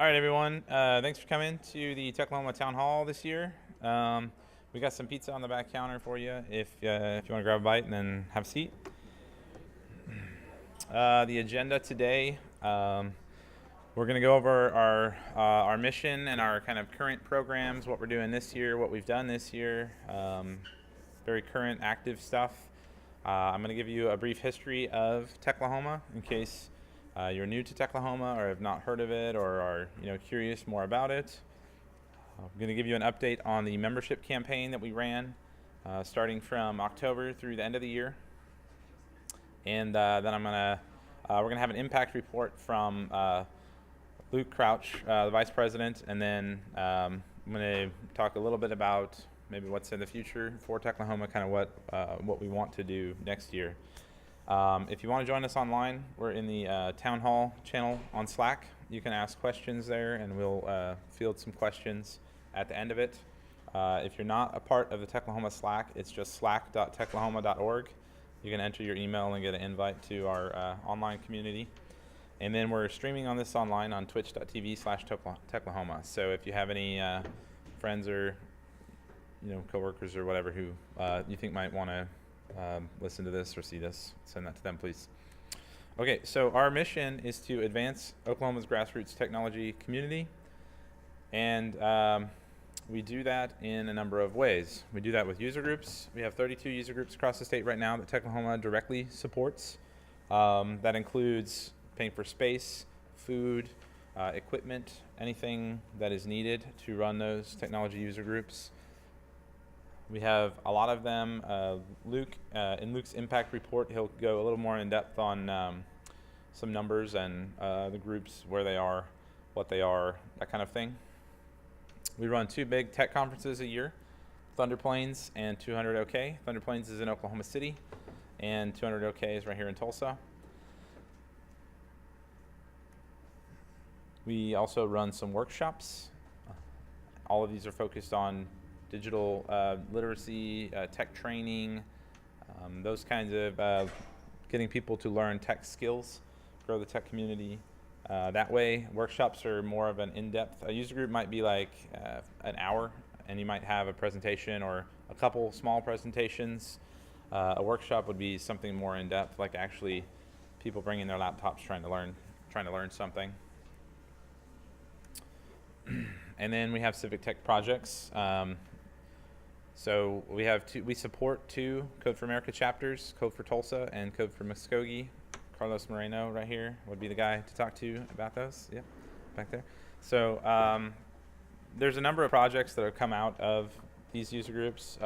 All right, everyone. Thanks for coming to the Techlahoma Town Hall this year. We got some pizza on the back counter for you if you want to grab a bite and then have a seat. The agenda today, we're going to go over our mission and our kind of current programs, what we're doing this year, what we've done this year, very current active stuff. I'm going to give you a brief history of Techlahoma in case you're new to Techlahoma or have not heard of it or are curious more about it. I'm going to give you an update on the membership campaign that we ran starting from October through the end of the year. And then we're going to have an impact report from Luke Crouch, the Vice President, and then I'm going to talk a little bit about maybe what's in the future for Techlahoma, kind of what we want to do next year. If you want to join us online, we're in the Town Hall channel on Slack. You can ask questions there, and we'll field some questions at the end of it. If you're not a part of the Techlahoma Slack, it's just slack.techlahoma.org. You can enter your email and get an invite to our online community. And then we're streaming on this online on twitch.tv/Techlahoma. So if you have any friends or coworkers or whatever who you think might want to listen to this or see this, send that to them, please. Okay, so our mission is to advance Oklahoma's grassroots technology community, and we do that in a number of ways. We do that with user groups. We have 32 user groups across the state right now that Techlahoma directly supports. That includes paying for space, food, equipment, anything that is needed to run those technology user groups. We have a lot of them. Luke, in Luke's impact report, he'll go a little more in depth on some numbers and the groups, where they are, what they are, that kind of thing. We run 2 big tech conferences a year, Thunder Plains and 200 OK. Thunder Plains is in Oklahoma City, and 200 OK is right here in Tulsa. We also run some workshops. All of these are focused on digital literacy, tech training, those kinds of getting people to learn tech skills, grow the tech community. That way, workshops are more of an in-depth. A user group might be like an hour, and you might have a presentation or a couple small presentations. A workshop would be something more in-depth, like actually people bringing their laptops trying to learn something. And then we have civic tech projects. So we support 2 Code for America chapters, Code for Tulsa and Code for Muskogee. Carlos Moreno right here would be the guy to talk to about those. Yep, back there. So there's a number of projects that have come out of these user groups,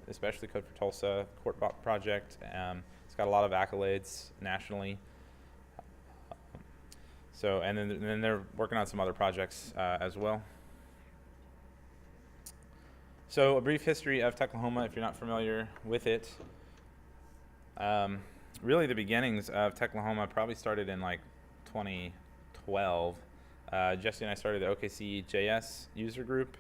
especially Code for Tulsa, Court Project. It's got a lot of accolades nationally. So and then they're working on some other projects as well. So a brief history of Techlahoma, if you're not familiar with it. Really the beginnings of Techlahoma probably started in like 2012. Jesse and I started the OKC.js user group,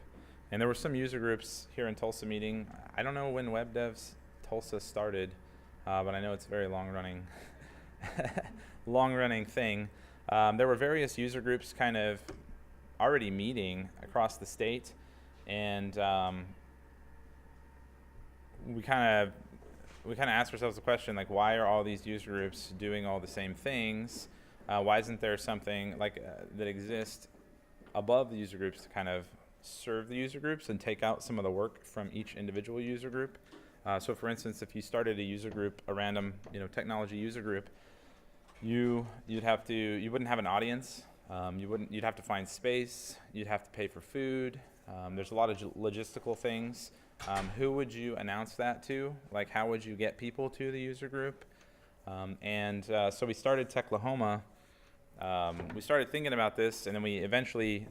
and there were some user groups here in Tulsa meeting. I don't know when Web Devs Tulsa started, but I know it's a very long-running thing. There were various user groups kind of already meeting across the state, and we kind of asked ourselves the question, like, why are all these user groups doing all the same things? Why isn't there something like that exists above the user groups to kind of serve the user groups and take out some of the work from each individual user group? So for instance, if you started a user group, a random technology user group, you wouldn't have an audience. You'd have to find space. You'd have to pay for food. There's a lot of logistical things. Who would you announce that to? Like, how would you get people to the user group? So we started Techlahoma. We started thinking about this, and then we eventually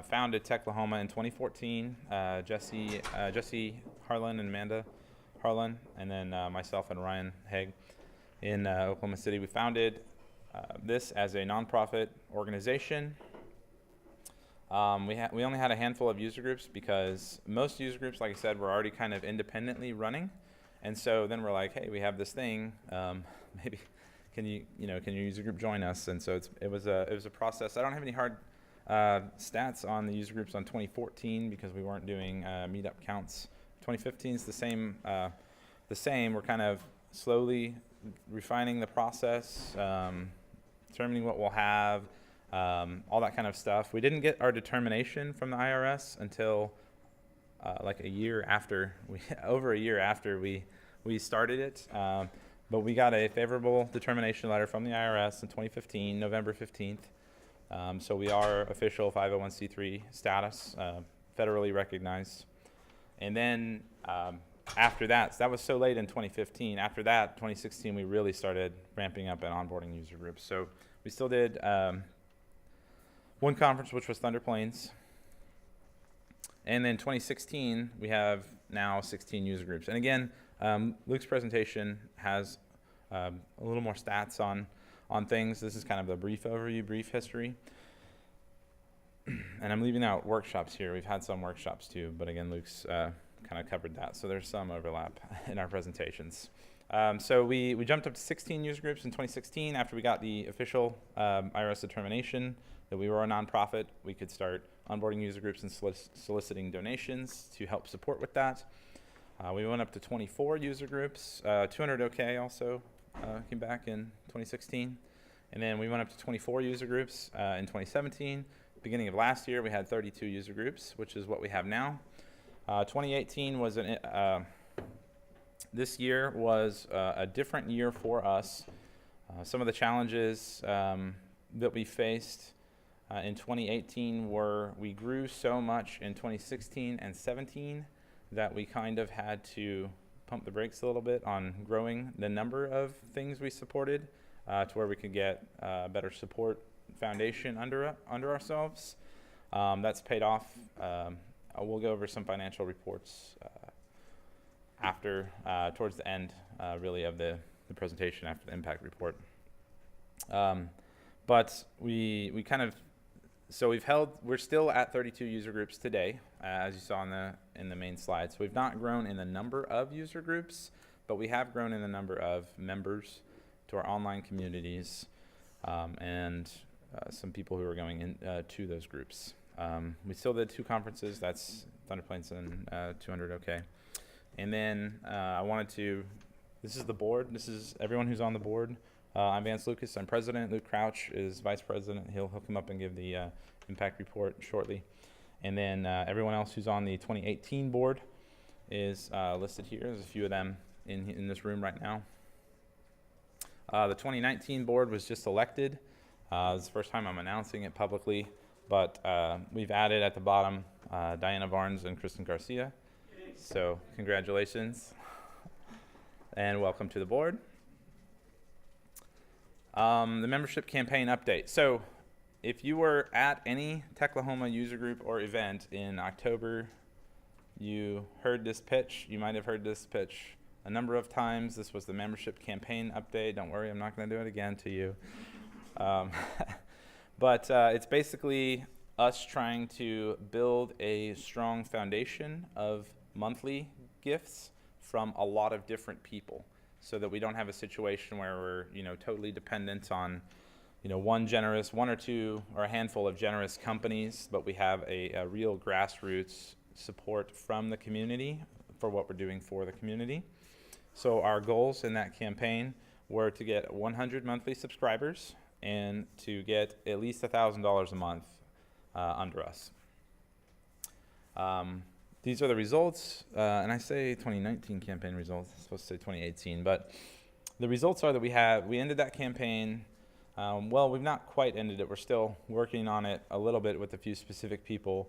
founded Techlahoma in 2014. Jesse Harlan and Amanda Harlan, and then myself and Ryan Haig in Oklahoma City. We founded this as a nonprofit organization. We only had a handful of user groups because most user groups, like I said, were already kind of independently running, and so then we're like, hey, we have this thing. Maybe can your user group join us? And so it was a process. I don't have any hard stats on the user groups on 2014 because we weren't doing meetup counts. 2015 is the same. We're kind of slowly refining the process, determining what we'll have, all that kind of stuff. We didn't get our determination from the IRS until like a year after over a year after we started it. But we got a favorable determination letter from the IRS in 2015, November 15th. So we are official 501c3 status, federally recognized. And then after that, so that was so late in 2015. After that, 2016, we really started ramping up and onboarding user groups. So we still did one conference, which was Thunder Plains. And then 2016, we have now 16 user groups. And again, Luke's presentation has a little more stats on things. This is kind of a brief overview, brief history. And I'm leaving out workshops here. We've had some workshops too, but again, Luke's kind of covered that. So there's some overlap in our presentations. So we jumped up to 16 user groups in 2016 after we got the official IRS determination that we were a nonprofit. We could start onboarding user groups and soliciting donations to help support with that. We went up to 24 user groups. 200 OK also came back in 2016. And then we went up to 24 user groups in 2017. Beginning of last year, we had 32 user groups, which is what we have now. 2018 was this year was a different year for us. Some of the challenges that we faced in 2018 were we grew so much in 2016 and 17 that we kind of had to pump the brakes a little bit on growing the number of things we supported to where we could get better support foundation under ourselves. That's paid off. We'll go over some financial reports after, towards the end, really, of the presentation after the impact report. But we kind of, so we're still at 32 user groups today, as you saw in the main slide. So we've not grown in the number of user groups, but we have grown in the number of members to our online communities and some people who are going in to those groups. We still did 2 conferences. That's Thunder Plains and 200 OK. And then I wanted to, this is the board. This is everyone who's on the board. I'm Vance Lucas. I'm president. Luke Crouch is vice president. He'll come up and give the impact report shortly. And then everyone else who's on the 2018 board is listed here. There's a few of them in this room right now. The 2019 board was just elected. This is the first time I'm announcing it publicly, but we've added at the bottom Diana Barnes and Kristen Garcia. So congratulations and welcome to the board. The membership campaign update. So if you were at any Techlahoma user group or event in October, you heard this pitch. You might have heard this pitch a number of times. This was the membership campaign update. Don't worry, I'm not going to do it again to you. But it's basically us trying to build a strong foundation of monthly gifts from a lot of different people, so that we don't have a situation where we're totally dependent on one or two or a handful of generous companies, but we have a real grassroots support from the community for what we're doing for the community. So our goals in that campaign were to get 100 monthly subscribers and to get at least $1,000 a month under us. These are the results, and I say 2019 campaign results. I'm supposed to say 2018, but the results are that we ended that campaign. Well, we've not quite ended it. We're still working on it a little bit with a few specific people,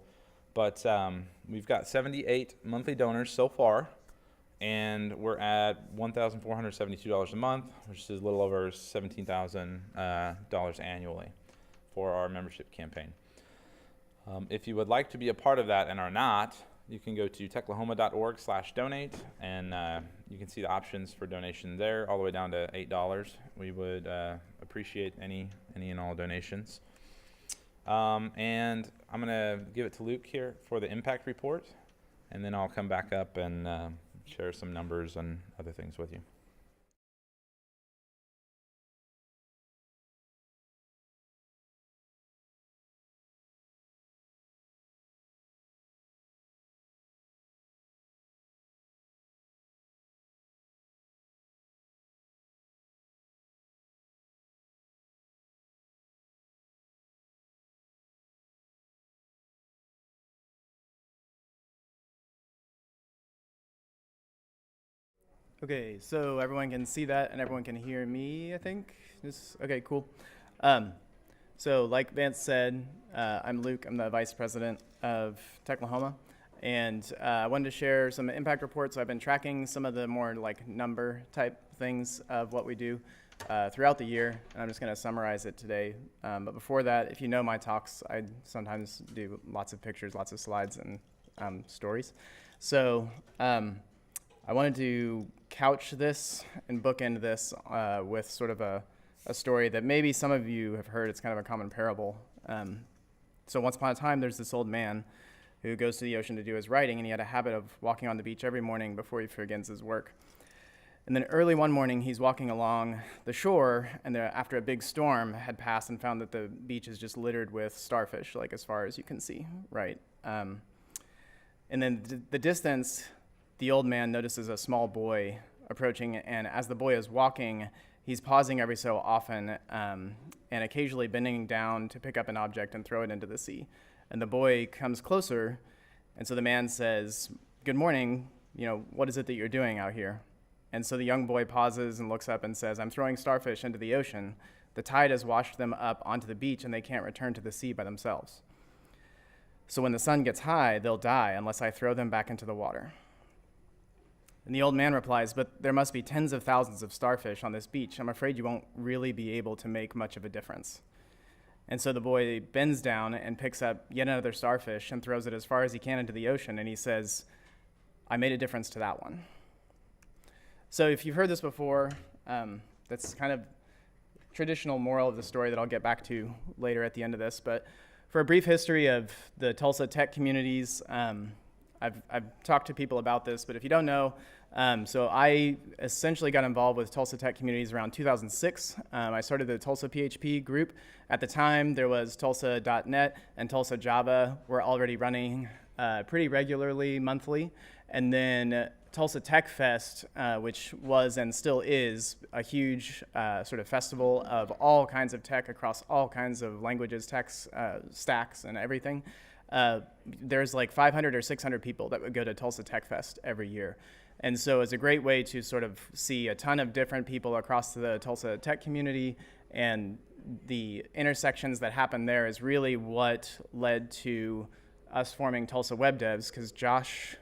but we've got 78 monthly donors so far, and we're at $1,472 a month, which is a little over $17,000 annually for our membership campaign. If you would like to be a part of that and are not, you can go to techlahoma.org/donate, and you can see the options for donation there, all the way down to $8. We would appreciate any and all donations. And I'm going to give it to Luke here for the impact report, and then I'll come back up and share some numbers and other things with you. Okay, so everyone can see that and everyone can hear me, I think. Okay, cool. Um, so like Vance said, I'm Luke. I'm the vice president of Techlahoma. And I wanted to share some impact reports. So I've been tracking some of the more like number type things of what we do throughout the year. And I'm just going to summarize it today. But before that, if you know my talks, I sometimes do lots of pictures, lots of slides, and stories. So I wanted to couch this and bookend this with sort of a story that maybe some of you have heard. It's kind of a common parable. So once upon a time, there's this old man who goes to the ocean to do his writing, and he had a habit of walking on the beach every morning before he begins his work. And then early one morning, he's walking along the shore, and after a big storm had passed and found that the beach is just littered with starfish, like as far as you can see, right? And then the distance, the old man notices a small boy approaching, and as the boy is walking, he's pausing every so often and occasionally bending down to pick up an object and throw it into the sea. And the boy comes closer, and so the man says, "Good morning, what is it that you're doing out here?" And so the young boy pauses and looks up and says, "I'm throwing starfish into the ocean. The tide has washed them up onto the beach, and they can't return to the sea by themselves. So when the sun gets high, they'll die unless I throw them back into the water." And the old man replies, "But there must be tens of thousands of starfish on this beach. I'm afraid you won't really be able to make much of a difference." And so the boy bends down and picks up yet another starfish and throws it as far as he can into the ocean, and he says, "I made a difference to that one." So if you've heard this before, that's kind of traditional moral of the story that I'll get back to later at the end of this. But for a brief history of the Tulsa tech communities, I've talked to people about this, but if you don't know, so I essentially got involved with Tulsa tech communities around 2006. I started the Tulsa PHP group. At the time, there was Tulsa.net and Tulsa Java were already running pretty regularly, monthly. And then Tulsa Tech Fest, which was and still is a huge sort of festival of all kinds of tech across all kinds of languages, techs, stacks, and everything. There's like 500 or 600 people that would go to Tulsa Tech Fest every year. And so it's a great way to sort of see a ton of different people across the Tulsa tech community, and the intersections that happen there is really what led to us forming Tulsa Web Devs, because Josh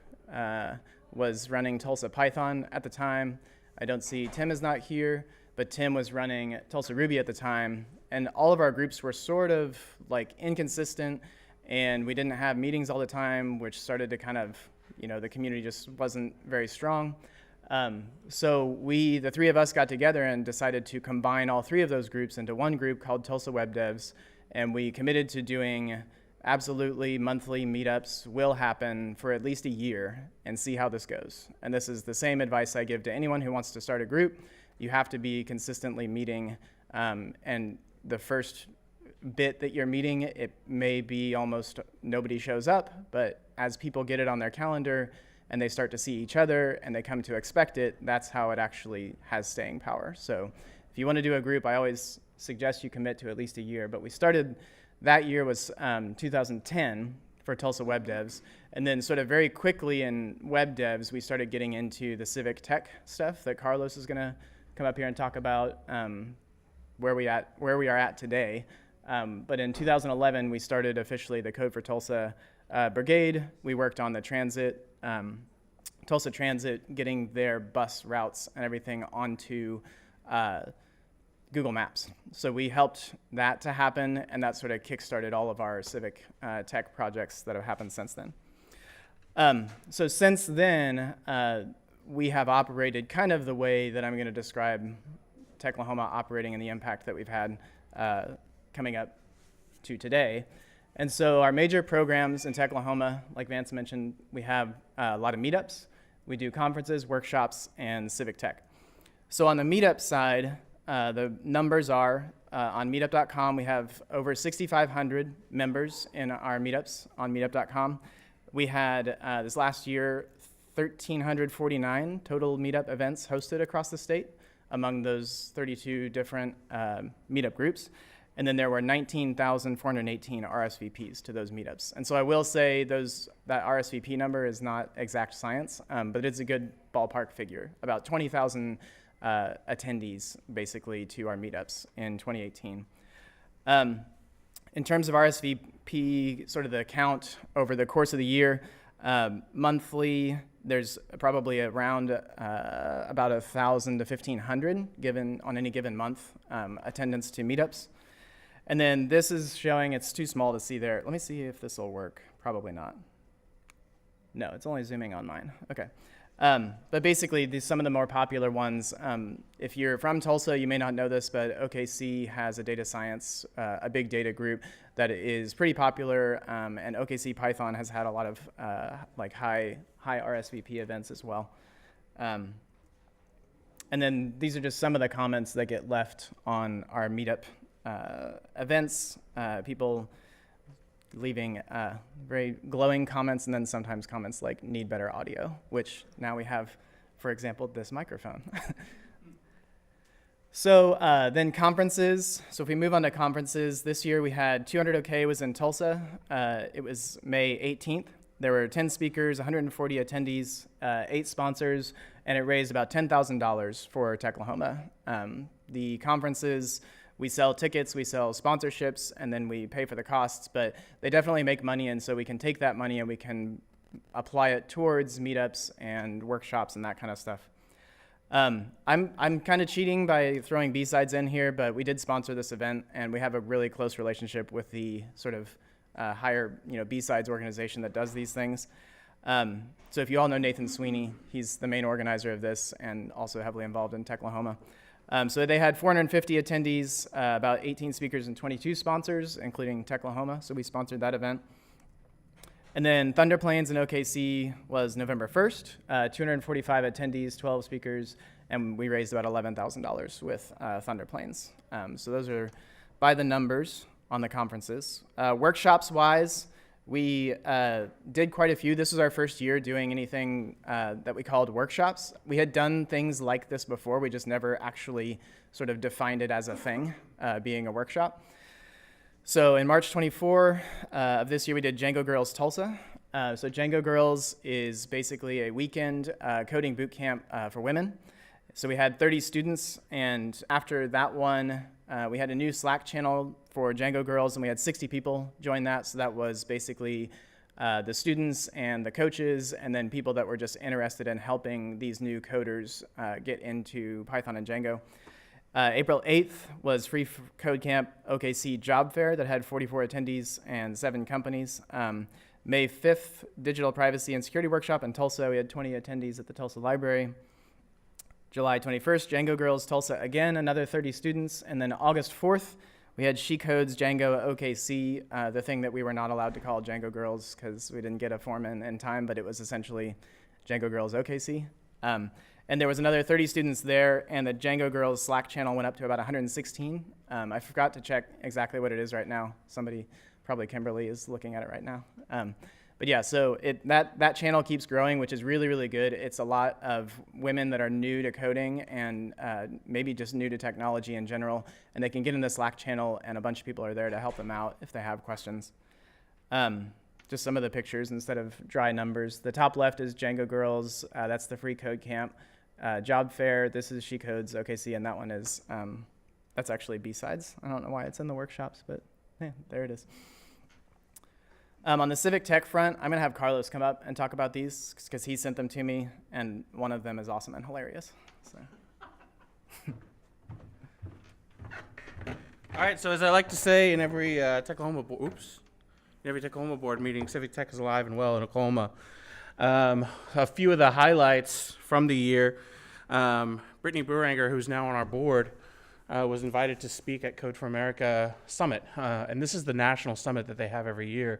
was running Tulsa Python at the time. I don't see Tim is not here, but Tim was running Tulsa Ruby at the time. And all of our groups were sort of like inconsistent, and we didn't have meetings all the time, which started to kind of, the community just wasn't very strong. So the three of us got together and decided to combine all three of those groups into one group called Tulsa Web Devs, and we committed to doing absolutely monthly meetups will happen for at least a year and see how this goes. And this is the same advice I give to anyone who wants to start a group. You have to be consistently meeting, and the first bit that you're meeting, it may be almost nobody shows up, but as people get it on their calendar and they start to see each other and they come to expect it, that's how it actually has staying power. So if you want to do a group, I always suggest you commit to at least a year. But we started, that year was 2010 for Tulsa Web Devs. And then sort of very quickly in Web Devs, we started getting into the civic tech stuff that Carlos is going to come up here and talk about, where we are at today. But in 2011, we started officially the Code for Tulsa Brigade. We worked on the transit, Tulsa Transit, getting their bus routes and everything onto Google Maps. So we helped that to happen, and that sort of kickstarted all of our civic tech projects that have happened since then. So since then, we have operated kind of the way that I'm going to describe Techlahoma operating and the impact that we've had coming up to today. And so our major programs in Techlahoma, like Vance mentioned, we have a lot of meetups. We do conferences, workshops, and civic tech. So on the meetup side, the numbers are, on meetup.com, we have over 6,500 members in our meetups on meetup.com. We had, this last year, 1,349 total meetup events hosted across the state among those 32 different meetup groups. And then there were 19,418 RSVPs to those meetups. And so I will say that RSVP number is not exact science, but it's a good ballpark figure, about 20,000 attendees basically to our meetups in 2018. In terms of RSVP, sort of the count over the course of the year, monthly, there's probably around about 1,000 to 1,500 given on any given month attendance to meetups. And then this is showing, it's too small to see there. Let me see if this will work. Probably not. No, it's only zooming on mine. Okay. But basically, some of the more popular ones, if you're from Tulsa, you may not know this, but OKC has a data science, a big data group that is pretty popular, and OKC Python has had a lot of like high RSVP events as well. And then these are just some of the comments that get left on our meetup events, people leaving very glowing comments, and then sometimes comments like need better audio, which now we have, for example, this microphone. So then conferences. So if we move on to conferences, this year we had 200 OK was in Tulsa. It was May 18th. There were 10 speakers, 140 attendees, 8 sponsors, and it raised about $10,000 for Techlahoma. The conferences, we sell tickets, we sell sponsorships, and then we pay for the costs, but they definitely make money, and so we can take that money and we can apply it towards meetups and workshops and that kind of stuff. I'm kind of cheating by throwing B-sides in here, but we did sponsor this event, and we have a really close relationship with the sort of higher B-sides organization that does these things. So if you all know Nathan Sweeney, he's the main organizer of this and also heavily involved in Techlahoma. So they had 450 attendees, about 18 speakers and 22 sponsors, including Techlahoma, so we sponsored that event. And then Thunder Plains in OKC was November 1st, 245 attendees, 12 speakers, and we raised about $11,000 with Thunder Plains. So those are by the numbers on the conferences. Workshops-wise, we did quite a few. This was our first year doing anything that we called workshops. We had done things like this before. We just never actually sort of defined it as a thing, being a workshop. So in March 24 of this year, we did Django Girls Tulsa. So Django Girls is basically a weekend coding boot camp for women. So we had 30 students, and after that one, we had a new Slack channel for Django Girls, and we had 60 people join that. So that was basically the students and the coaches, and then people that were just interested in helping these new coders get into Python and Django. April 8th was Free Code Camp OKC Job Fair that had 44 attendees and 7 companies. May 5th, Digital Privacy and Security Workshop in Tulsa. We had 20 attendees at the Tulsa Library. July 21st, Django Girls Tulsa again, another 30 students. And then August 4th, we had She Codes Django OKC, the thing that we were not allowed to call Django Girls because we didn't get a form in time, but it was essentially Django Girls OKC. And there was another 30 students there, and the Django Girls Slack channel went up to about 116. I forgot to check exactly what it is right now. Somebody, probably Kimberly, is looking at it right now. But yeah, so that channel keeps growing, which is really, really good. It's a lot of women that are new to coding and maybe just new to technology in general, and they can get in the Slack channel, and a bunch of people are there to help them out if they have questions. Just some of the pictures instead of dry numbers. The top left is Django Girls. That's the Free Code Camp. Job Fair, this is She Codes OKC, and that one is, that's actually B-sides. I don't know why it's in the workshops, but yeah, there it is. On the civic tech front, I'm going to have Carlos come up and talk about these because he sent them to me, and one of them is awesome and hilarious. So. All right, so as I like to say in every Techlahoma board meeting, civic tech is alive and well in Oklahoma. A few of the highlights from the year, Brittany Boeranger, who's now on our board, was invited to speak at Code for America Summit. And this is the national summit that they have every year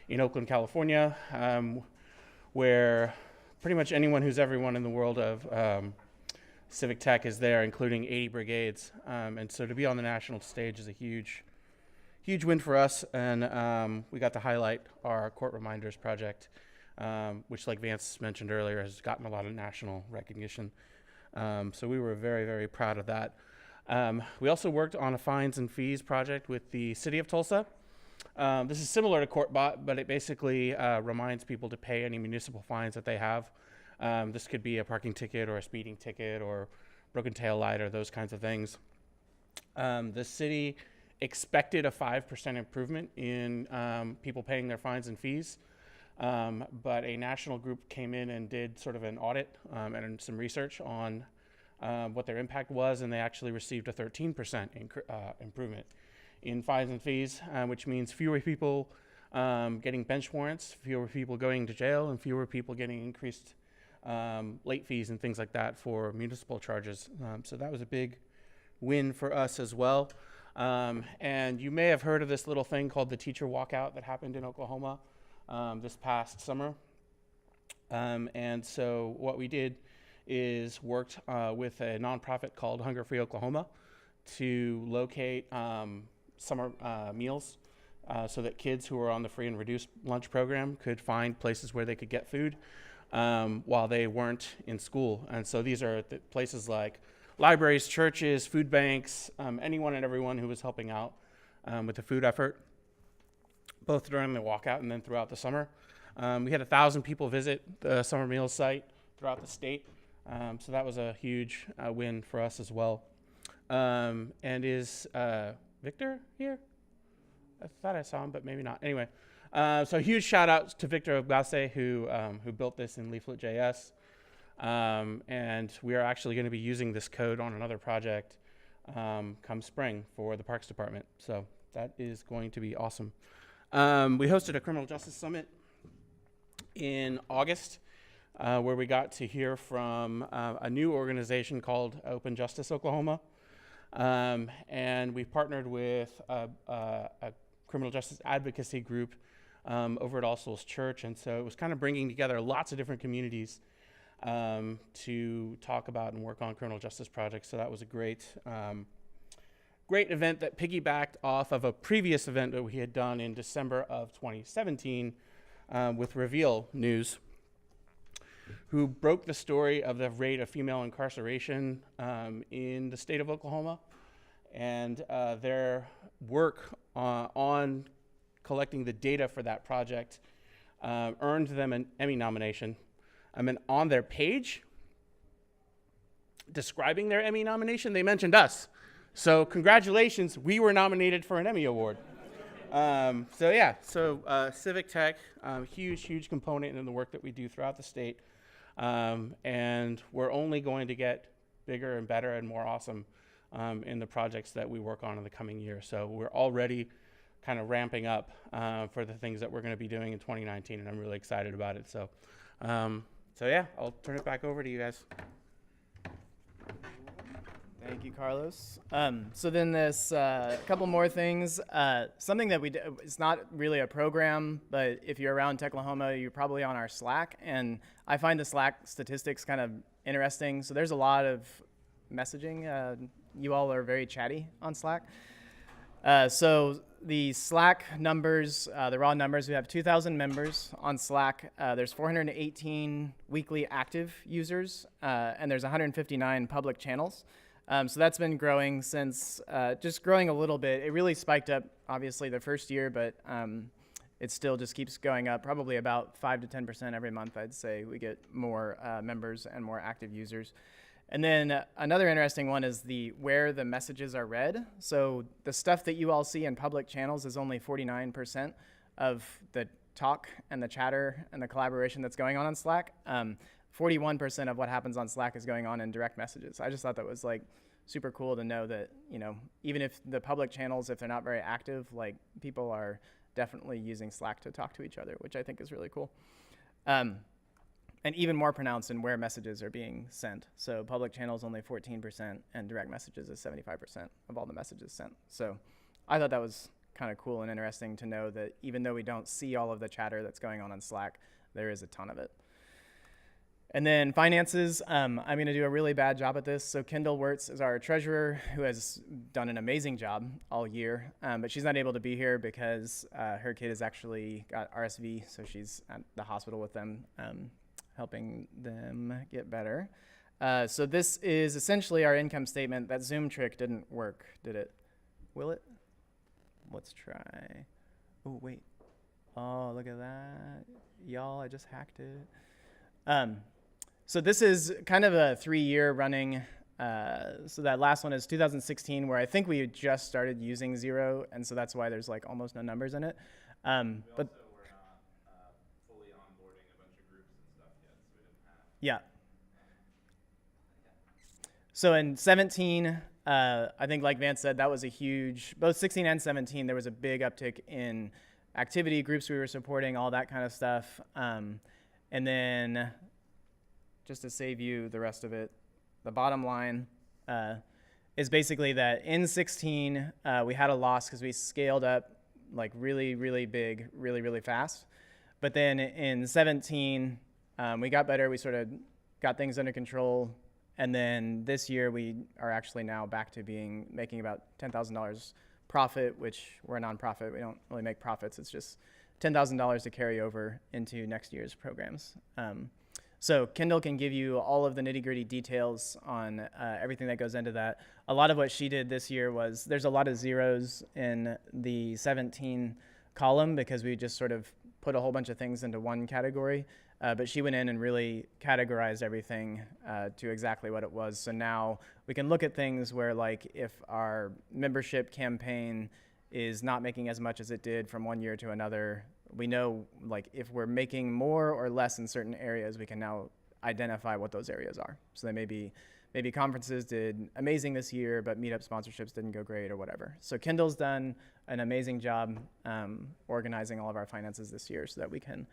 in Oakland, California, where pretty much anyone who's everyone in the world of civic tech is there, including 80 brigades. And so to be on the national stage is a huge win for us. And we got to highlight our Court Reminders project, which, like Vance mentioned earlier, has gotten a lot of national recognition. So we were very, very proud of that. We also worked on a fines and fees project with the city of Tulsa. This is similar to CourtBot, but it basically reminds people to pay any municipal fines that they have. This could be a parking ticket or a speeding ticket or broken tail light or those kinds of things. The city expected a 5% improvement in people paying their fines and fees, but a national group came in and did sort of an audit and some research on what their impact was, and they actually received a 13% improvement in fines and fees, which means fewer people getting bench warrants, fewer people going to jail, and fewer people getting increased late fees and things like that for municipal charges. So that was a big win for us as well. And you may have heard of this little thing called the teacher walkout that happened in Oklahoma this past summer. And so what we did is worked with a nonprofit called Hunger Free Oklahoma to locate summer meals so that kids who were on the free and reduced lunch program could find places where they could get food while they weren't in school. And so these are places like libraries, churches, food banks, anyone and everyone who was helping out with the food effort, both during the walkout and then throughout the summer. We had 1,000 people visit the summer meals site throughout the state. So that was a huge win for us as well. And is Victor here? I thought I saw him, but maybe not. Anyway, so huge shout out to Victor Ogbase, who built this in Leaflet.js. And we are actually going to be using this code on another project come spring for the Parks Department. So that is going to be awesome. We hosted a criminal justice summit in August where we got to hear from a new organization called Open Justice Oklahoma. And we partnered with a criminal justice advocacy group over at All Souls Church. And so it was kind of bringing together lots of different communities to talk about and work on criminal justice projects. So that was a great event that piggybacked off of a previous event that we had done in December of 2017 with Reveal News, who broke the story of the rate of female incarceration in the state of Oklahoma, and their work on collecting the data for that project earned them an Emmy nomination. And on their page, describing their Emmy nomination, they mentioned us. So congratulations, we were nominated for an Emmy Award. So civic tech, huge component in the work that we do throughout the state. And we're only going to get bigger and better and more awesome in the projects that we work on in the coming year. So we're already kind of ramping up for the things that we're going to be doing in 2019, and I'm really excited about it. So yeah, I'll turn it back over to you guys. Thank you, Carlos. So then this couple more things. Something that we do, it's not really a program, but if you're around Techlahoma, you're probably on our Slack. And I find the Slack statistics kind of interesting. So there's a lot of messaging. You all are very chatty on Slack. So the Slack numbers, the raw numbers, we have 2,000 members on Slack. There's 418 weekly active users, and there's 159 public channels. So that's been growing since, just growing a little bit. It really spiked up, obviously, the first year, but it still just keeps going up, probably about 5 to 10% every month, I'd say. We get more members and more active users. And then another interesting one is where the messages are read. So the stuff that you all see in public channels is only 49% of the talk and the chatter and the collaboration that's going on Slack. 41% of what happens on Slack is going on in direct messages. I just thought that was like super cool to know that, even if the public channels, if they're not very active, like people are definitely using Slack to talk to each other, which I think is really cool. And even more pronounced in where messages are being sent. So public channels only 14% and direct messages is 75% of all the messages sent. So I thought that was kind of cool and interesting to know that even though we don't see all of the chatter that's going on Slack, there is a ton of it. And then finances, I'm going to do a really bad job at this. So Kendall Wirtz is our treasurer, who has done an amazing job all year, but she's not able to be here because her kid has actually got RSV, so she's at the hospital with them, helping them get better. So this is essentially our income statement. That Zoom trick didn't work, did it? Will it? Let's try. Oh, wait. Oh, look at that. Y'all, I just hacked it. So this is kind of a 3-year running. So that last one is 2016, where I think we had just started using Zero, and so that's why there's like almost no numbers in it. But also were not fully onboarding a bunch of groups and stuff yet, so we didn't have. yeah. So in 17, I think like Vance said, that was a huge, both 16 and 17, there was a big uptick in activity, groups we were supporting, all that kind of stuff. And then just to save you the rest of it, the bottom line is basically that in 16, we had a loss because we scaled up like really, really big, really, really fast. But then in 17, we got better. We sort of got things under control. And then this year, we are actually now back to making about $10,000 profit, which we're a nonprofit. We don't really make profits. It's just $10,000 to carry over into next year's programs. So Kendall can give you all of the nitty-gritty details on everything that goes into that. A lot of what she did this year was, there's a lot of zeros in the 17 column because we just sort of put a whole bunch of things into one category. But she went in and really categorized everything to exactly what it was. So now we can look at things where, like, if our membership campaign is not making as much as it did from one year to another, we know, like, if we're making more or less in certain areas, we can now identify what those areas are. So they maybe conferences did amazing this year, but meetup sponsorships didn't go great or whatever. So Kendall's done an amazing job organizing all of our finances this year so that we can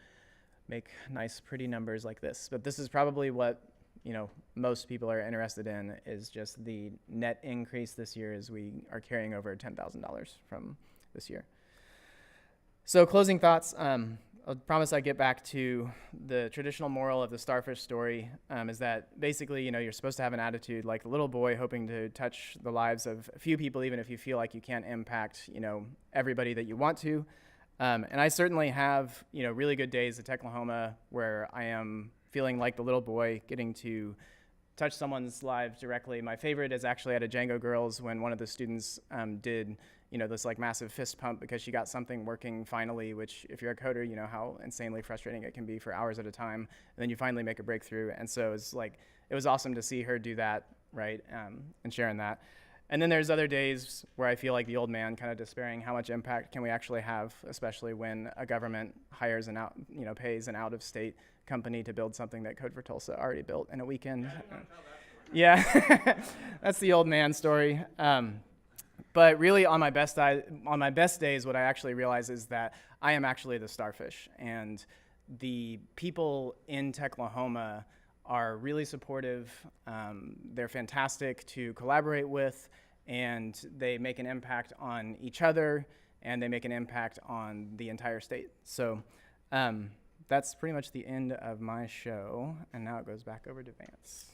make nice, pretty numbers like this. But this is probably what, most people are interested in, is just the net increase this year as we are carrying over $10,000 from this year. So closing thoughts, I promise I get back to the traditional moral of the starfish story, is that basically, you're supposed to have an attitude like the little boy hoping to touch the lives of a few people, even if you feel like you can't impact, everybody that you want to. And I certainly have, really good days at Techlahoma where I am feeling like the little boy getting to touch someone's lives directly. My favorite is actually at a Django Girls when one of the students did, this like massive fist pump because she got something working finally, which if you're a coder, you know how insanely frustrating it can be for hours at a time. And then you finally make a breakthrough. And so it was awesome to see her do that, right, and sharing that. And then there's other days where I feel like the old man, kind of despairing, how much impact can we actually have, especially when a government hires pays an out-of-state company to build something that Code for Tulsa already built in a weekend. Yeah, that's the old man story. But really, on my best days, what I actually realize is that I am actually the starfish, and the people in Techlahoma are really supportive. They're fantastic to collaborate with, and they make an impact on each other, and they make an impact on the entire state. So that's pretty much the end of my show, and now it goes back over to Vance.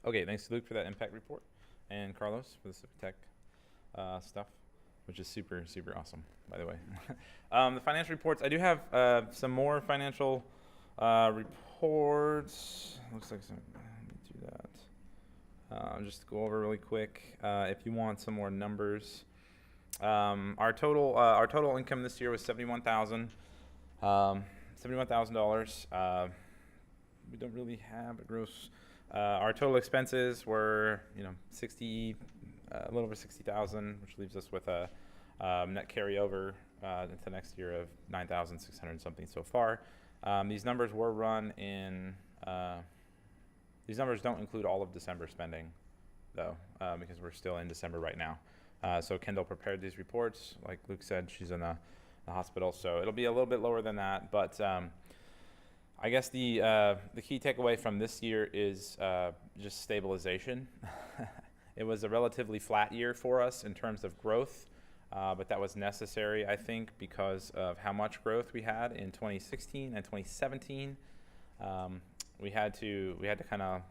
Okay, thanks to Luke for that impact report, and Carlos for the Civic Tech stuff, which is super, super awesome, by the way. The financial reports, I do have some more financial reports. Looks like some, let me do that. Just to go over really quick, if you want some more numbers. Our total income this year was $71,000. $71,000. We don't really have a gross. Our total expenses were, a little over 60,000, which leaves us with a net carryover into next year of 9,600 something so far. These numbers were run in. These numbers don't include all of December spending, though, because we're still in December right now. So Kendall prepared these reports. Like Luke said, she's in the hospital, so it'll be a little bit lower than that, but. I guess the key takeaway from this year is just stabilization It was a relatively flat year for us in terms of growth, but that was necessary, I think, because of how much growth we had in 2016 and 2017. We had to kind of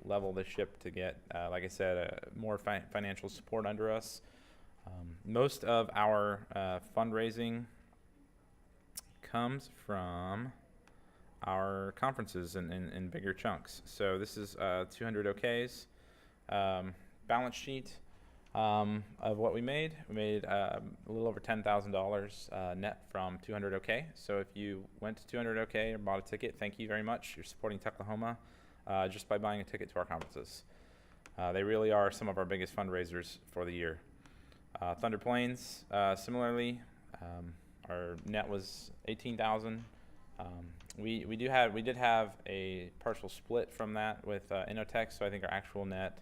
level the ship to get, like I said, more financial support under us. Most of our fundraising comes from our conferences in bigger chunks. So this is 200 OKs balance sheet of what we made. We made a little over $10,000 net from 200 OK. So if you went to 200 OK or bought a ticket, thank you very much. You're supporting Techlahoma just by buying a ticket to our conferences. They really are some of our biggest fundraisers for the year. Thunder Plains, similarly, our net was 18,000. We did have a partial split from that with Innotech, so I think our actual net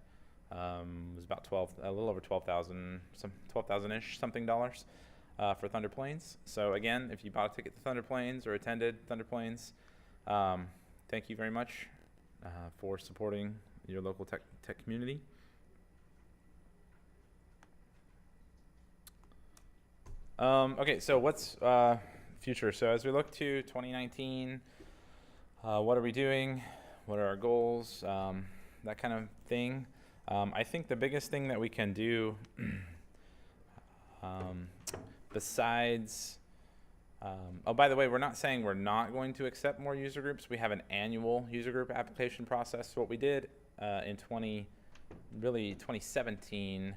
was about a little over 12,000, some 12,000-ish something dollars for Thunder Plains. So again, if you bought a ticket to Thunder Plains or attended Thunder Plains, thank you very much for supporting your local tech community. Okay, so what's future? So as we look to 2019, what are we doing? What are our goals? That kind of thing. I think the biggest thing that we can do besides, oh, by the way, we're not saying we're not going to accept more user groups. We have an annual user group application process. So what we did in 2017,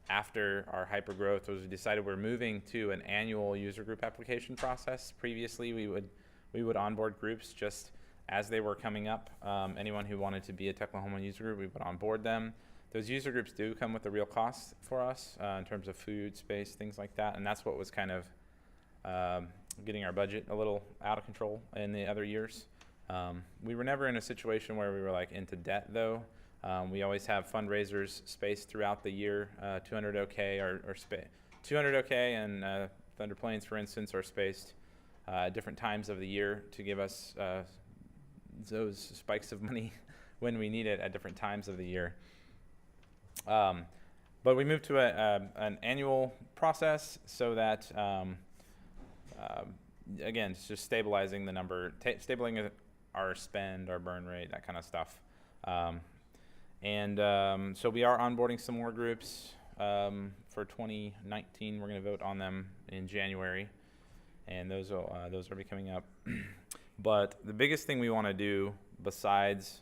after our hypergrowth, was we decided we're moving to an annual user group application process. Previously, we would onboard groups just as they were coming up. Anyone who wanted to be a Techlahoma user group, we would onboard them. Those user groups do come with a real cost for us in terms of food, space, things like that, and that's what was kind of getting our budget a little out of control in the other years. We were never in a situation where we were like into debt though. We always have fundraisers spaced throughout the year. 200 OK 200 OK and Thunder Plains, for instance, are spaced at different times of the year to give us those spikes of money when we need it at different times of the year. But we moved to an annual process so that, again, it's just stabilizing the number, stabilizing our spend, our burn rate, that kind of stuff. So we are onboarding some more groups for 2019. We're going to vote on them in January, and those are be coming up. But the biggest thing we want to do, besides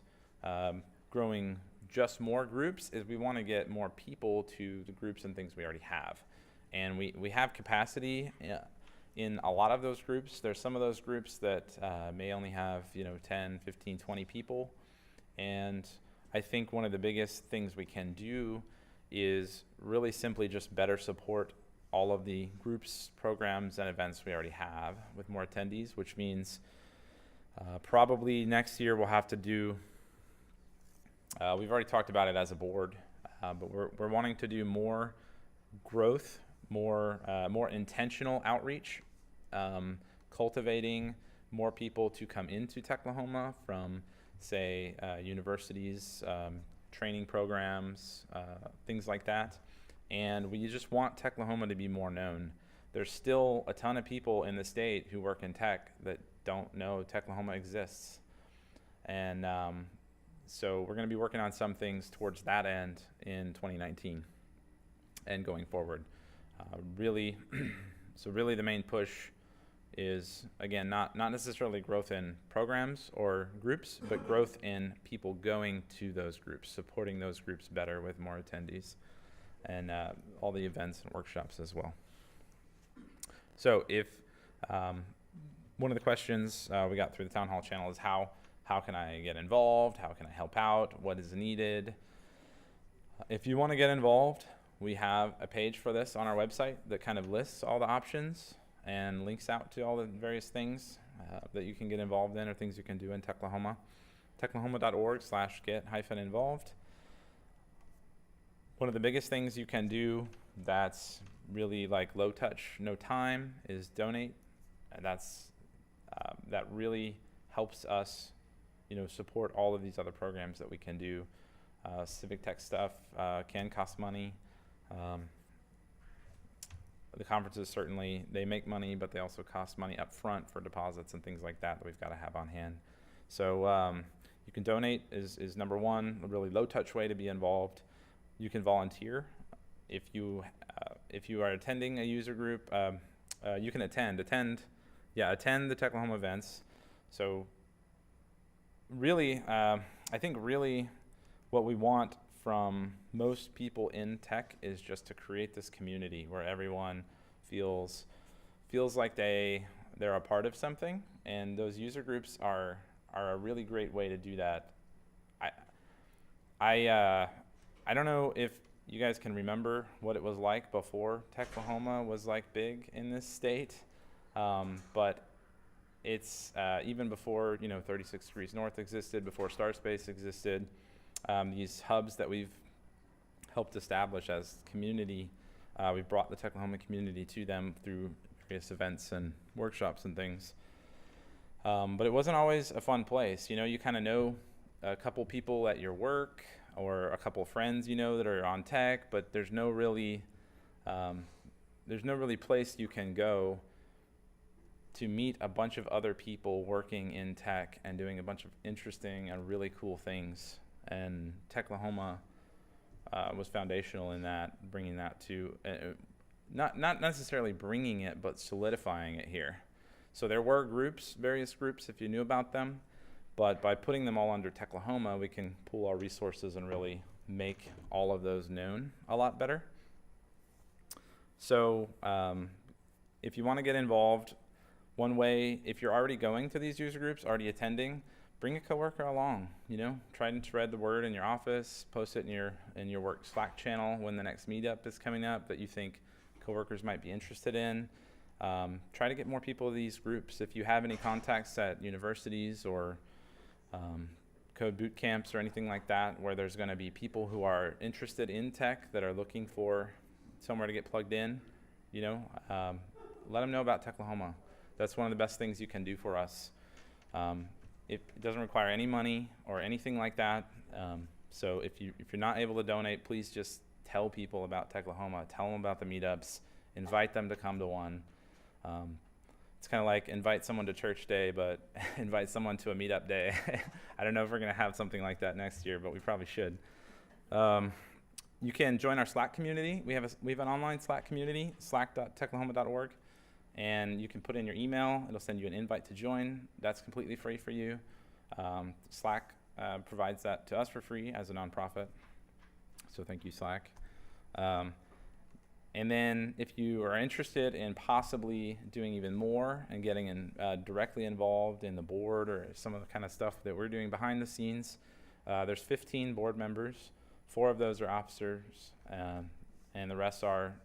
growing just more groups, is we want to get more people to the groups and things we already have. And we have capacity in a lot of those groups. There's some of those groups that may only have 10, 15, 20 people. And I think one of the biggest things we can do is really simply just better support all of the groups, programs, and events we already have with more attendees, which means probably next year we'll have to do, we've already talked about it as a board, but we're wanting to do more growth, more intentional outreach, cultivating more people to come into Techlahoma from, say, universities, training programs, things like that. And we just want Techlahoma to be more known. There's still a ton of people in the state who work in tech that don't know Techlahoma exists. And so we're going to be working on some things towards that end in 2019 and going forward. Really the main push is, again, not necessarily growth in programs or groups, but growth in people going to those groups, supporting those groups better with more attendees, and all the events and workshops as well. So if one of the questions we got through the town hall channel is how can I get involved? How can I help out? What is needed? If you want to get involved, we have a page for this on our website that kind of lists all the options and links out to all the various things that you can get involved in or things you can do in Techlahoma. Techlahoma.org/get-involved. One of the biggest things you can do that's really like low touch, no time, is donate. And that really helps us, support all of these other programs that we can do Civic tech stuff can cost money. The conferences certainly, they make money, but they also cost money up front for deposits and things like that we've got to have on hand. So you can donate is number one, a really low touch way to be involved. You can volunteer. If you are attending a user group, you can attend the Techlahoma events. So really, I think really what we want from most people in tech is just to create this community where everyone feels like they're a part of something, and those user groups are a really great way to do that. I don't know if you guys can remember what it was like before Techlahoma was like big in this state, but it's even before 36 Degrees North existed, before StarSpace existed. These hubs that we've helped establish as community, we've brought the Techlahoma community to them through various events and workshops and things. But it wasn't always a fun place. You kind of know a couple people at your work or a couple friends that are on tech, but there's no really place you can go to meet a bunch of other people working in tech and doing a bunch of interesting and really cool things. And Techlahoma was foundational in that, bringing that to, not necessarily bringing it, but solidifying it here. So there were various groups, if you knew about them, but by putting them all under Techlahoma, we can pool our resources and really make all of those known a lot better. So if you want to get involved, one way, if you're already going to these user groups, already attending, bring a coworker along. Try and spread the word in your office, post it in your work Slack channel when the next meetup is coming up that you think coworkers might be interested in. Try to get more people to these groups. If you have any contacts at universities or code boot camps or anything like that, where there's going to be people who are interested in tech that are looking for somewhere to get plugged in, let them know about Techlahoma. That's one of the best things you can do for us. It doesn't require any money or anything like that. So if you're not able to donate, please just tell people about Techlahoma. Tell them about the meetups. Invite them to come to one. It's kind of like invite someone to church day, but invite someone to a meetup day. I don't know if we're going to have something like that next year, but we probably should. You can join our Slack community. We have an online Slack community, slack.techlahoma.org. And you can put in your email. It'll send you an invite to join. That's completely free for you. Slack provides that to us for free as a nonprofit. So thank you, Slack. And then if you are interested in possibly doing even more and getting directly involved in the board or some of the kind of stuff that we're doing behind the scenes, there's 15 board members. 4 of those are officers, and the rest are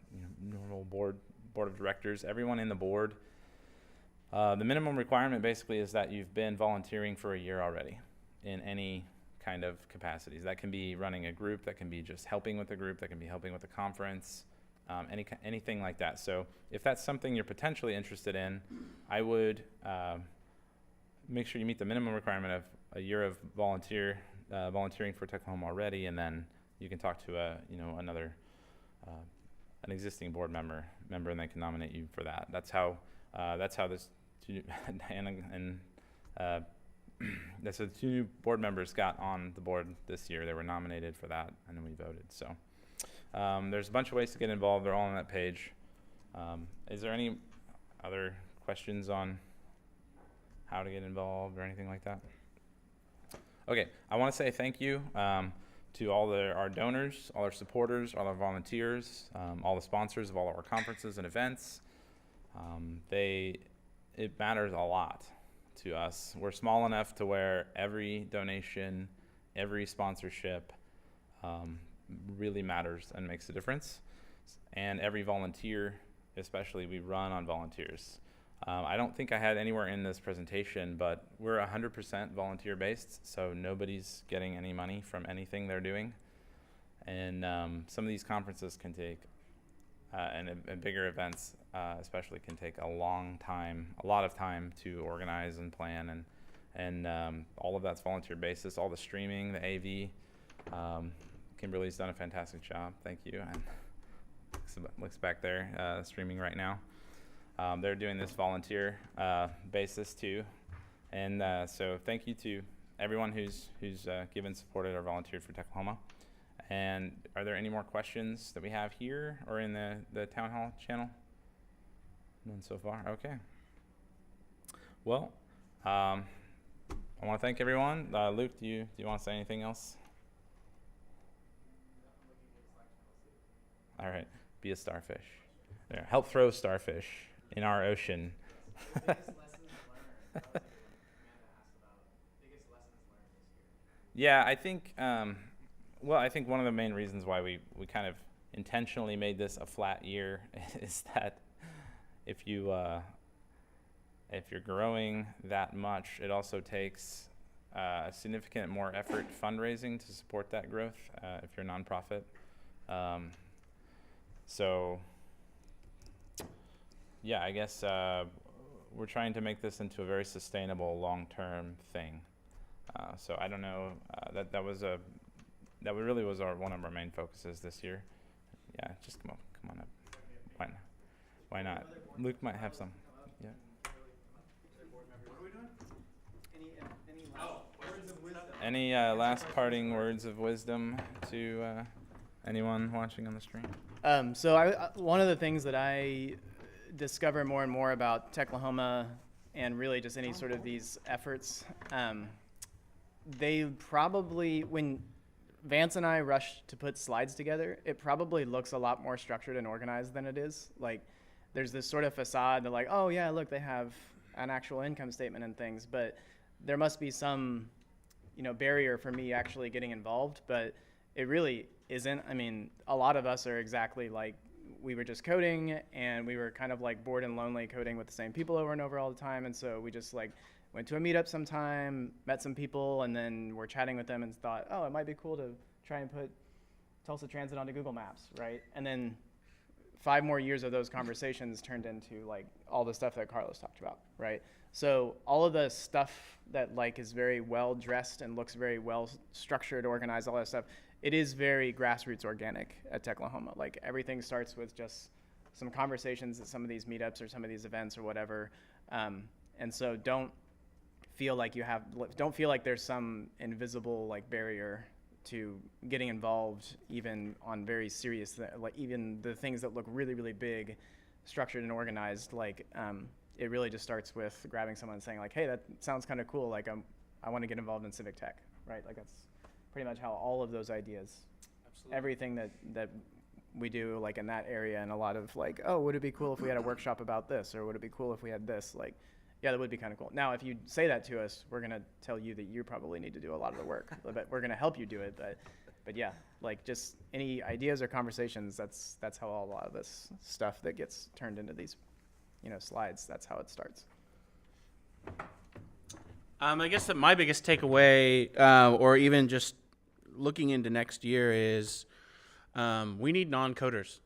normal board of directors. Everyone in the board, the minimum requirement basically is that you've been volunteering for a year already in any kind of capacities. That can be running a group, that can be just helping with a group, that can be helping with a conference, anything like that. So if that's something you're potentially interested in, I would make sure you meet the minimum requirement of a year of volunteering for Techlahoma already, and then you can talk to an existing board member, and they can nominate you for that. That's how this that's how the 2 new board members got on the board this year. They were nominated for that, and then we voted. So there's a bunch of ways to get involved. They're all on that page. Is there any other questions on how to get involved or anything like that? Okay, I want to say thank you to all our donors, all our supporters, all our volunteers, all the sponsors of all of our conferences and events. It matters a lot to us. We're small enough to where every donation, every sponsorship really matters and makes a difference. And every volunteer, especially, we run on volunteers. I don't think I had anywhere in this presentation, but we're 100% volunteer based, so nobody's getting any money from anything they're doing. And some of these conferences can take, and bigger events especially, can take a lot of time to organize and plan, and all of that's volunteer basis. All the streaming, the AV, Kimberly's done a fantastic job. Thank you. And looks back there, streaming right now. They're doing this volunteer basis too, and so thank you to everyone who's given, supported, or volunteered for Techlahoma. And are there any more questions that we have here or in the town hall channel? None so far. Okay. Well, I want to thank everyone. Luke, do you want to say anything else? All right. Be a starfish. There. Help throw starfish in our ocean. Yeah, I think. Well, I think one of the main reasons why we kind of intentionally made this a flat year is that if you're growing that much, it also takes significant more effort fundraising to support that growth if you're a nonprofit. So yeah, I guess we're trying to make this into a very sustainable long-term thing. So I don't know, that really was one of our main focuses this year. Yeah, just come on up. Why not? Luke might have some. Yeah. Any last parting words of wisdom to anyone watching on the stream? So one of the things that I discover more and more about Techlahoma and really just any sort of these efforts, they probably, when Vance and I rushed to put slides together, it probably looks a lot more structured and organized than it is. Like, there's this sort of facade that like, oh yeah, look, they have an actual income statement and things, but there must be some, barrier for me actually getting involved, but it really isn't. I mean, a lot of us are exactly like, we were just coding and we were kind of like bored and lonely coding with the same people over and over all the time, and so we just like went to a meetup sometime, met some people, and then we're chatting with them and thought, oh, it might be cool to try and put Tulsa Transit onto Google Maps, right? And then 5 more years of those conversations turned into like all the stuff that Carlos talked about, right? So all of the stuff that like is very well dressed and looks very well structured, organized, all that stuff, it is very grassroots organic at Techlahoma. Like everything starts with just some conversations at some of these meetups or some of these events or whatever. And so don't feel like there's some invisible like barrier to getting involved, even on very serious, like even the things that look really, really big, structured and organized. Like it really just starts with grabbing someone and saying like, hey, that sounds kind of cool. Like I want to get involved in civic tech, right? Like that's pretty much how all of those ideas, absolutely, everything that we do like in that area, and a lot of like, oh, would it be cool if we had a workshop about this, or would it be cool if we had this? Like, yeah, that would be kind of cool. Now, if you say that to us, we're going to tell you that you probably need to do a lot of the work, but we're going to help you do it. But yeah, like just any ideas or conversations, that's how a lot of this stuff that gets turned into these, slides, that's how it starts. I guess that my biggest takeaway, or even just looking into next year, is we need non-coders.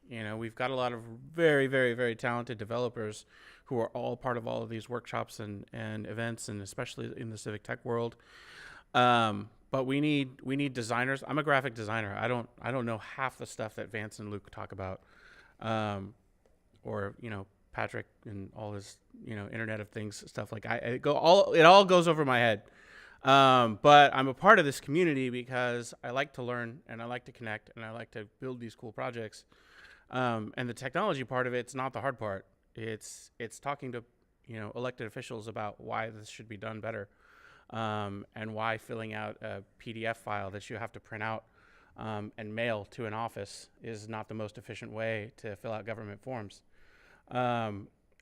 We've got a lot of very, very, very talented developers who are all part of all of these workshops and events, and especially in the civic tech world. But we need designers. I'm a graphic designer. I don't know half the stuff that Vance and Luke talk about, or Patrick and all his Internet of Things stuff. Like it all goes over my head. But I'm a part of this community because I like to learn and I like to connect and I like to build these cool projects. And the technology part of it's not the hard part. It's talking to elected officials about why this should be done better, and why filling out a PDF file that you have to print out and mail to an office is not the most efficient way to fill out government forms,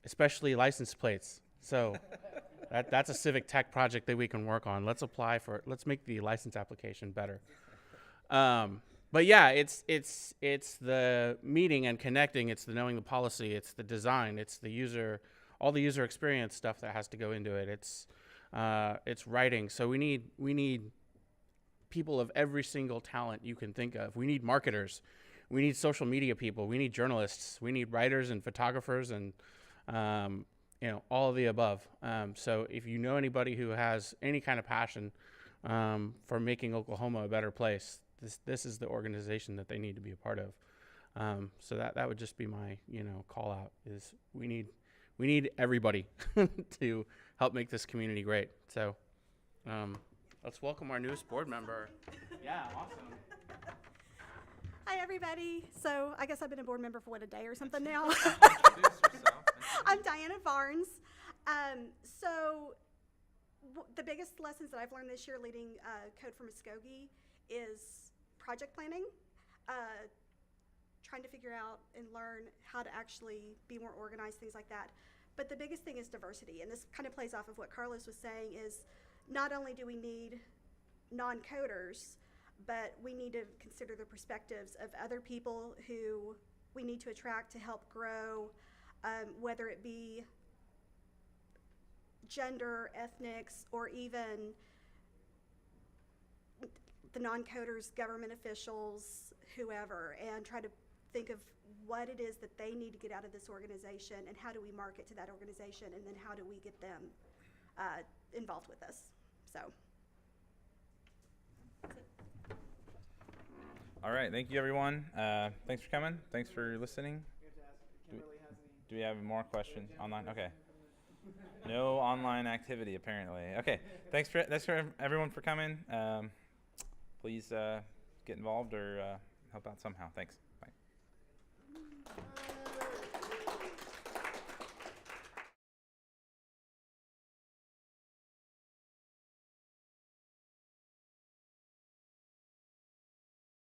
especially license plates. So that's a civic tech project that we can work on. Let's make the license application better. But yeah, it's the meeting and connecting. It's the knowing the policy. It's the design. It's all the user experience stuff that has to go into it. It's writing. So we need people of every single talent you can think of. We need marketers. We need social media people. We need journalists. We need writers and photographers and all of the above. So if you know anybody who has any kind of passion for making Oklahoma a better place. This is the organization that they need to be a part of. So that would just be my call out is we need everybody to help make this community great. So let's welcome our newest board member. Yeah, awesome. Hi, everybody. So I guess I've been a board member for a day or something now. Introduce yourself. I'm Diana Barnes. The biggest lessons that I've learned this year leading Code for Muskogee is project planning, trying to figure out and learn how to actually be more organized, things like that. But the biggest thing is diversity, and this kind of plays off of what Carlos was saying is not only do we need non-coders, but we need to consider the perspectives of other people who we need to attract to help grow, whether it be gender, ethnics, or even the non-coders, government officials, whoever, and try to think of what it is that they need to get out of this organization and how do we market to that organization, and then how do we get them involved with us. So that's it. All right, thank you, everyone. Thanks for coming. Thanks for listening. Do we have more questions online? Okay. No online activity, apparently. Okay, thanks for everyone for coming. Please get involved or help out somehow. Thanks. Bye.